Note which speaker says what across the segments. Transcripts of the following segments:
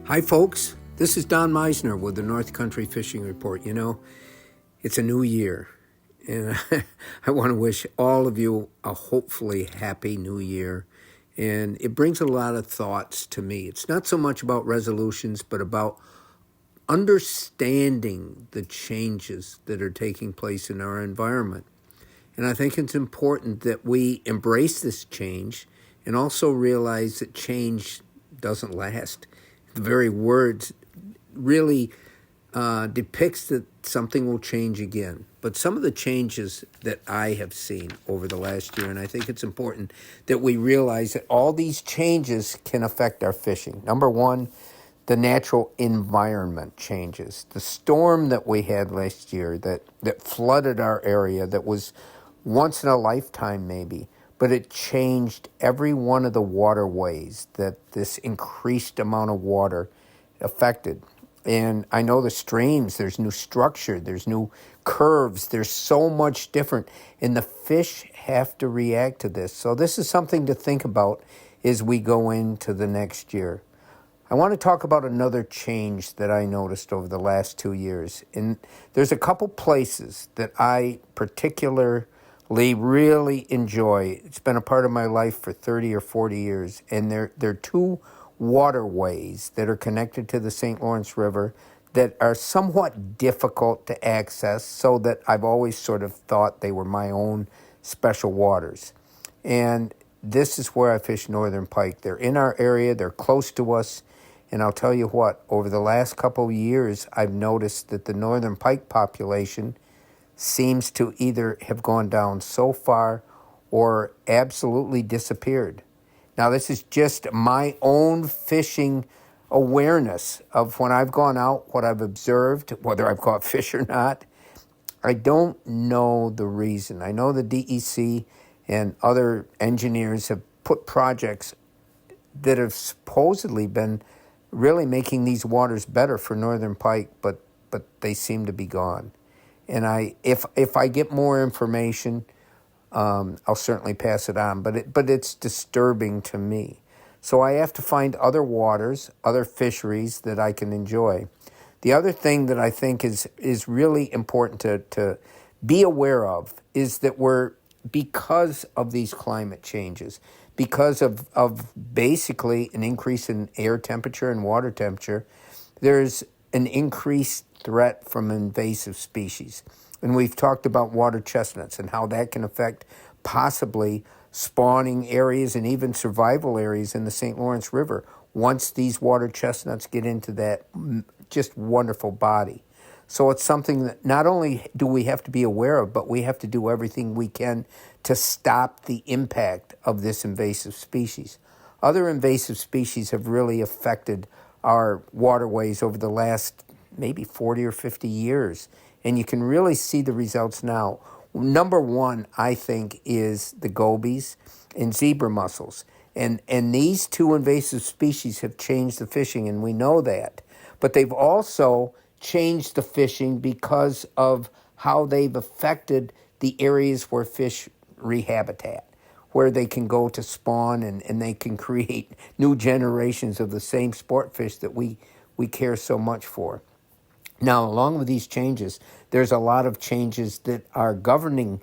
Speaker 1: Hi, folks. This is Don Meissner with the North Country Fishing Report. You know, it's a new year, and I want to wish all of you a hopefully happy new year. And it brings a lot of thoughts to me. It's not so much about resolutions, but about understanding the changes that are taking place in our environment. And I think it's important that we embrace this change and also realize that change doesn't last. The very words really depicts that something will change again. But some of the changes that I have seen over the last year, and I think it's important that we realize that all these changes can affect our fishing. Number one, the natural environment changes. The storm that we had last year that flooded our area, that was once in a lifetime maybe, but it changed every one of the waterways that this increased amount of water affected. And I know the streams, there's new structure, there's new curves, there's so much different, and the fish have to react to this. So this is something to think about as we go into the next year. I want to talk about another change that I noticed over the last 2 years. And there's a couple places that I particularly really enjoy. It's been a part of my life for 30 or 40 years. And they're two waterways that are connected to the St. Lawrence River that are somewhat difficult to access, so that I've always sort of thought they were my own special waters. And this is where I fish northern pike. They're in our area, they're close to us, and I'll tell you what, over the last couple of years, I've noticed that the northern pike population seems to either have gone down so far or absolutely disappeared. Now, this is just my own fishing awareness of when I've gone out, what I've observed, whether I've caught fish or not. I don't know the reason. I know the DEC and other engineers have put projects that have supposedly been really making these waters better for northern pike, but they seem to be gone. And if I get more information, I'll certainly pass it on. But it's disturbing to me. So I have to find other waters, other fisheries that I can enjoy. The other thing that I think is really important to be aware of is that because of these climate changes, because of basically an increase in air temperature and water temperature, there's an increased threat from invasive species. And we've talked about water chestnuts and how that can affect possibly spawning areas and even survival areas in the St. Lawrence River once these water chestnuts get into that just wonderful body. So it's something that not only do we have to be aware of, but we have to do everything we can to stop the impact of this invasive species. Other invasive species have really affected our waterways over the last maybe 40 or 50 years, and you can really see the results now. Number one, I think, is the gobies and zebra mussels. And these two invasive species have changed the fishing, and we know that. But they've also changed the fishing because of how they've affected the areas where fish rehabitat, where they can go to spawn and they can create new generations of the same sport fish that we care so much for. Now, along with these changes, there's a lot of changes that our governing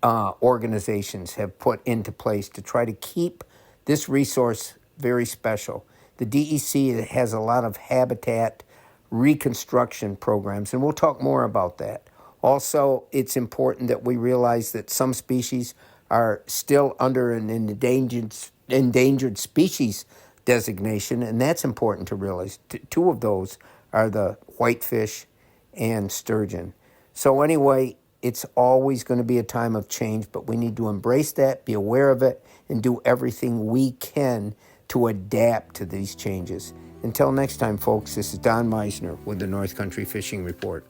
Speaker 1: organizations have put into place to try to keep this resource very special. The DEC has a lot of habitat reconstruction programs, and we'll talk more about that. Also, it's important that we realize that some species are still under an endangered species designation, and that's important to realize. Two of those are the whitefish and sturgeon. So anyway, it's always going to be a time of change, but we need to embrace that, be aware of it, and do everything we can to adapt to these changes. Until next time, folks, this is Don Meissner with the North Country Fishing Report.